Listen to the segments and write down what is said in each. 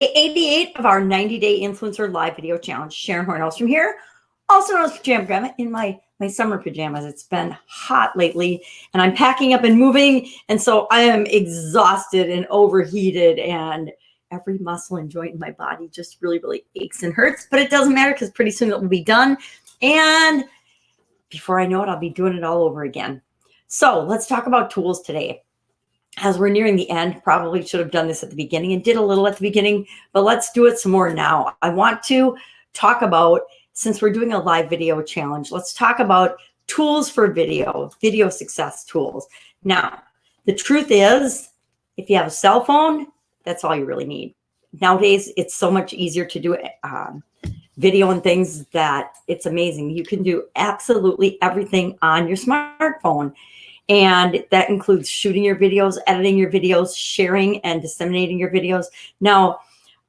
88 of our 90-day influencer live video challenge. Sharon Horne-Ellstrom here, also known as Pajama Grandma, in my summer pajamas. It's been hot lately, and I'm packing up and moving, and so I am exhausted and overheated, and every muscle and joint in my body just really aches and hurts, but it doesn't matter because pretty soon it will be done, and before I know it, I'll be doing it all over again. So let's talk about tools today. As we're nearing the end, probably should have done this at the beginning and did a little at the beginning, but let's do it some more now. I want to talk about, since we're doing a live video challenge, let's talk about tools for video success tools. Now, the truth is, if you have a cell phone, that's all you really need. Nowadays, it's so much easier to do video and things that it's amazing. You can do absolutely everything on your smartphone. And that includes shooting your videos, editing your videos, sharing and disseminating your videos. Now,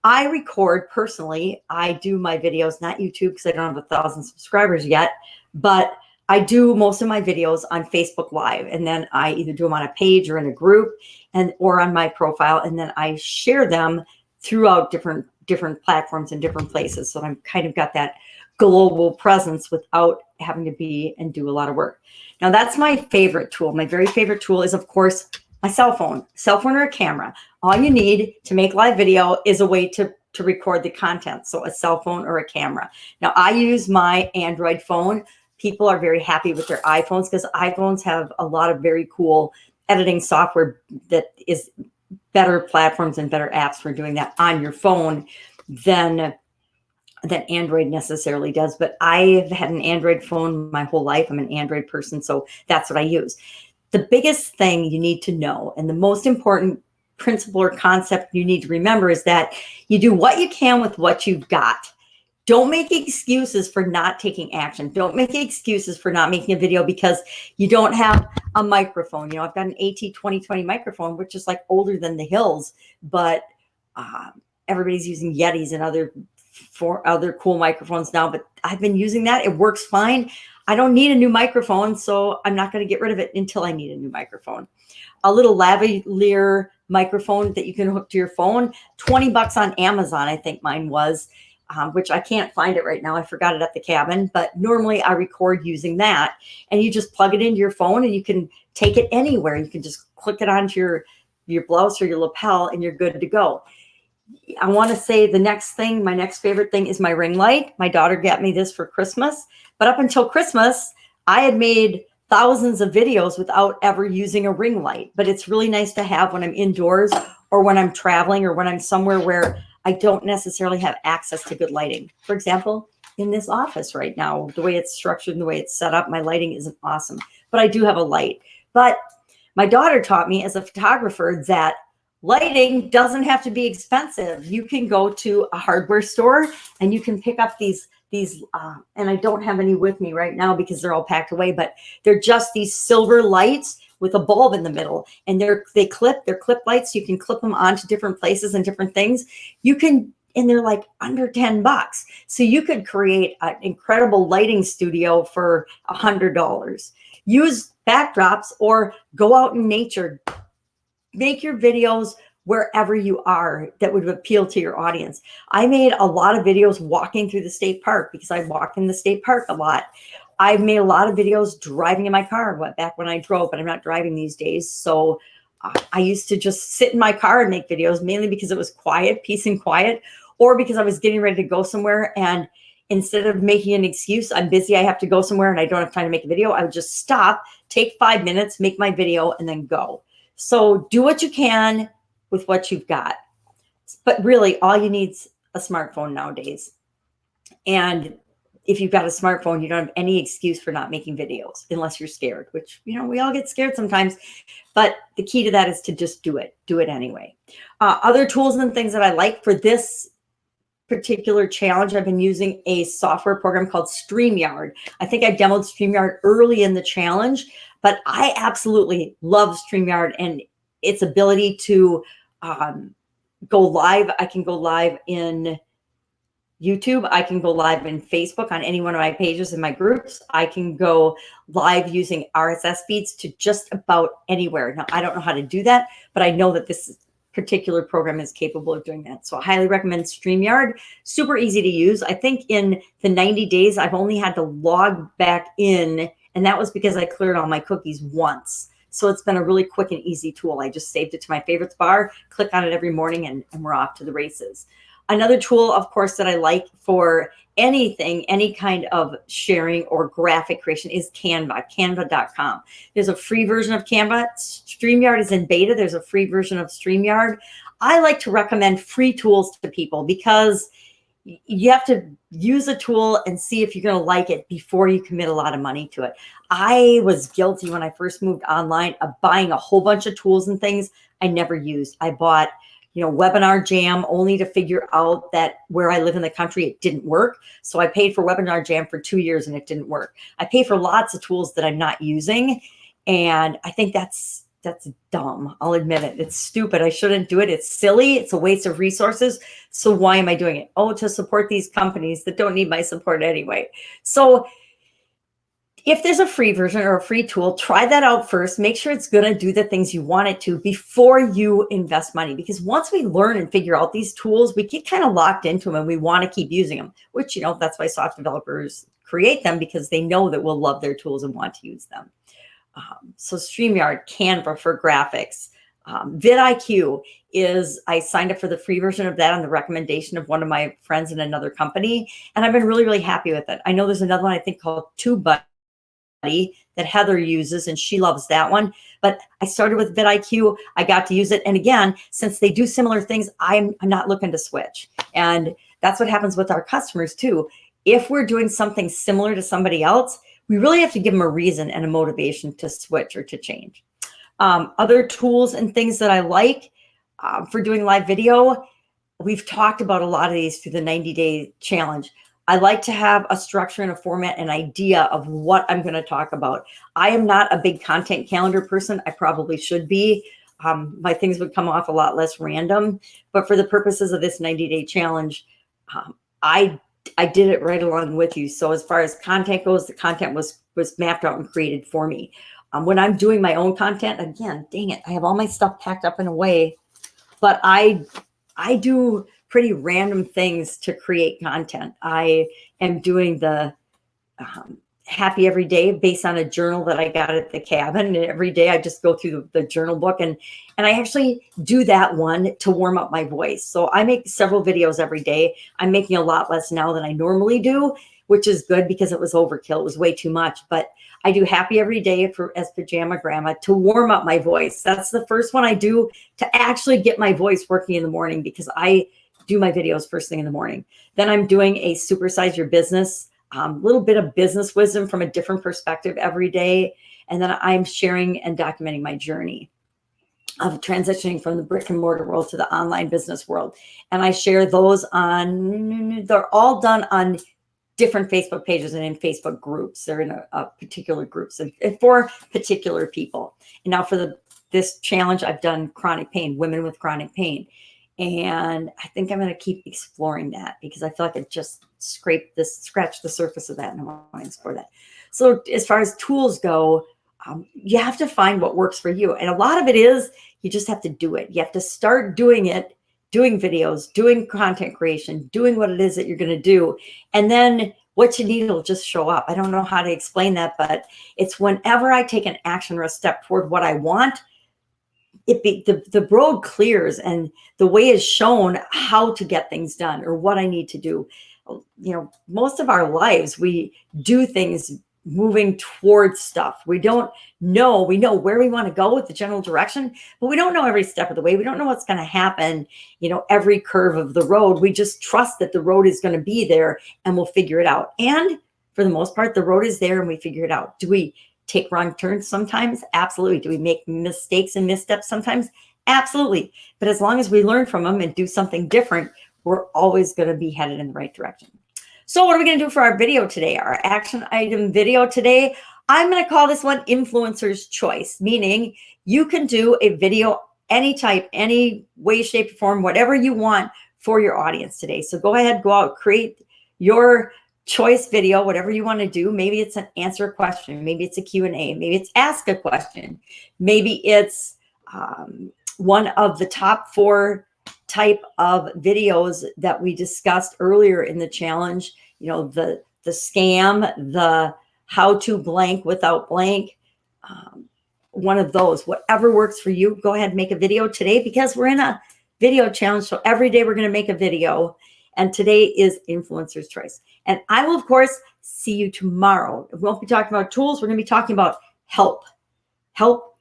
I record personally. I do my videos, not YouTube because I don't have 1,000 subscribers yet, but I do most of my videos on Facebook Live. And then I either do them on a page or in a group or on my profile. And then I share them throughout different platforms and different places. So I've kind of got that global presence without having to be and do a lot of work. Now that's my favorite tool. My very favorite tool is, of course, my cell phone or a camera. All you need to make live video is a way to record the content. So a cell phone or a camera. Now I use my Android phone. People are very happy with their iPhones because iPhones have a lot of very cool editing software that is better platforms and better apps for doing that on your phone than Android necessarily does. But I've had an Android phone my whole life. I'm an Android person, so that's what I use. The biggest thing you need to know, and the most important principle or concept you need to remember, is that you do what you can with what you've got. Don't make excuses for not taking action. Don't make excuses for not making a video because you don't have a microphone. You know, I've got an AT2020 microphone, which is like older than the hills, but everybody's using Yetis and other cool microphones now, but I've been using that. It works fine. I don't need a new microphone, so I'm not going to get rid of it until I need a new microphone. A little lavalier microphone that you can hook to your phone, 20 bucks on Amazon, I think mine was, which I can't find it right now. I forgot it at the cabin, but normally I record using that, and you just plug it into your phone and you can take it anywhere. You can just click it onto your blouse or your lapel and you're good to go. I want to say the next thing, my next favorite thing, is my ring light. My daughter got me this for Christmas, but up until Christmas, I had made thousands of videos without ever using a ring light. But it's really nice to have when I'm indoors or when I'm traveling or when I'm somewhere where I don't necessarily have access to good lighting. For example, in this office right now, the way it's structured and the way it's set up, my lighting isn't awesome, but I do have a light. But my daughter taught me as a photographer that lighting doesn't have to be expensive. You can go to a hardware store and you can pick up these, and I don't have any with me right now because they're all packed away, but they're just these silver lights with a bulb in the middle, and they're clip lights. You can clip them onto different places and different things. You can, and they're like under 10 bucks. So you could create an incredible lighting studio for $100. Use backdrops or go out in nature. Make your videos wherever you are that would appeal to your audience. I made a lot of videos walking through the state park because I walk in the state park a lot. I've made a lot of videos driving in my car, back when I drove, but I'm not driving these days. So I used to just sit in my car and make videos, mainly because it was quiet, peace and quiet, or because I was getting ready to go somewhere. And instead of making an excuse, I'm busy, I have to go somewhere and I don't have time to make a video, I would just stop, take 5 minutes, make my video, and then go. So do what you can with what you've got. But really, all you need is a smartphone nowadays. And if you've got a smartphone, you don't have any excuse for not making videos unless you're scared, which, you know, we all get scared sometimes. But the key to that is to just do it. Do it anyway. Other tools and things that I like for this particular challenge, I've been using a software program called StreamYard. I think I demoed StreamYard early in the challenge, but I absolutely love StreamYard and its ability to go live. I can go live in YouTube. I can go live in Facebook on any one of my pages in my groups. I can go live using RSS feeds to just about anywhere. Now, I don't know how to do that, but I know that this particular program is capable of doing that. So I highly recommend StreamYard. Super easy to use. I think in the 90 days, I've only had to log back in, and that was because I cleared all my cookies once. So it's been a really quick and easy tool. I just saved it to my favorites bar, click on it every morning, and we're off to the races. Another tool, of course, that I like for anything, any kind of sharing or graphic creation is Canva, canva.com. There's a free version of Canva. StreamYard is in beta. There's a free version of StreamYard. I like to recommend free tools to people because you have to use a tool and see if you're going to like it before you commit a lot of money to it. I was guilty when I first moved online of buying a whole bunch of tools and things I never used. I bought, Webinar Jam only to figure out that where I live in the country, it didn't work. So I paid for Webinar Jam for 2 years and it didn't work. I pay for lots of tools that I'm not using. And I think that's dumb. I'll admit it. It's stupid. I shouldn't do it. It's silly. It's a waste of resources. So why am I doing it? Oh, to support these companies that don't need my support anyway. So if there's a free version or a free tool, try that out first. Make sure it's going to do the things you want it to before you invest money. Because once we learn and figure out these tools, we get kind of locked into them and we want to keep using them, which, that's why soft developers create them, because they know that we'll love their tools and want to use them. So StreamYard, Canva for graphics. vidIQ I signed up for the free version of that on the recommendation of one of my friends in another company. And I've been really, really happy with it. I know there's another one I think called TubeBuddy that Heather uses, and she loves that one. But I started with vidIQ. I got to use it. And again, since they do similar things, I'm not looking to switch. And that's what happens with our customers too. If we're doing something similar to somebody else, we really have to give them a reason and a motivation to switch or to change. Other tools and things that I like for doing live video, we've talked about a lot of these through the 90-day challenge. I like to have a structure and a format, an idea of what I'm going to talk about. I am not a big content calendar person. I probably should be. My things would come off a lot less random. But for the purposes of this 90-day challenge, I did it right along with you. So as far as content goes, the content was mapped out and created for me. When I'm doing my own content, again, dang it, I have all my stuff packed up in a way, but I do pretty random things to create content. I am doing the happy every day based on a journal that I got at the cabin. And every day I just go through the journal book and I actually do that one to warm up my voice. So I make several videos every day. I'm making a lot less now than I normally do, which is good because it was overkill. It was way too much. But I do happy every day as Pajama Grandma to warm up my voice. That's the first one I do to actually get my voice working in the morning, because I do my videos first thing in the morning. Then I'm doing a Supersize Your Business, little bit of business wisdom from a different perspective every day. And then I'm sharing and documenting my journey of transitioning from the brick and mortar world to the online business world. And I share those they're all done on different Facebook pages and in Facebook groups. They're in a particular groups and for particular people. And now for this challenge, I've done chronic pain, women with chronic pain. And I think I'm going to keep exploring that because I feel like I just scratched the surface of that, and I want to explore that. So as far as tools go, you have to find what works for you. And a lot of it is you just have to do it. You have to start doing it, doing videos, doing content creation, doing what it is that you're going to do. And then what you need will just show up. I don't know how to explain that, but it's whenever I take an action or a step toward what I want, the road clears and the way is shown how to get things done or what I need to do. Most of our lives, we do things moving towards stuff. We don't know. We know where we want to go with the general direction, but we don't know every step of the way. We don't know what's going to happen, every curve of the road. We just trust that the road is going to be there and we'll figure it out. And for the most part, the road is there and we figure it out. Do we take wrong turns sometimes? Absolutely. Do we make mistakes and missteps sometimes? Absolutely. But as long as we learn from them and do something different, we're always going to be headed in the right direction. So what are we going to do for our video today? Our action item video today, I'm going to call this one Influencer's Choice, meaning you can do a video any type, any way, shape, or form, whatever you want for your audience today. So go ahead, go out, create your choice video, whatever you want to do. Maybe it's an answer a question. Maybe it's a Q&A. Maybe it's ask a question. Maybe it's one of the top 4 type of videos that we discussed earlier in the challenge. You know, the scam, the how to blank without blank. One of those, whatever works for you, go ahead and make a video today, because we're in a video challenge. So every day we're going to make a video, and today is Influencer's Choice. And I will, of course, see you tomorrow. We won't be talking about tools. We're going to be talking about help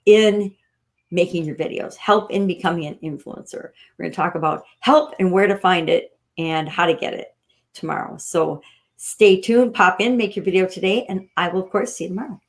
in making your videos, help in becoming an influencer. We're going to talk about help and where to find it and how to get it tomorrow. So stay tuned, pop in, make your video today, and I will, of course, see you tomorrow.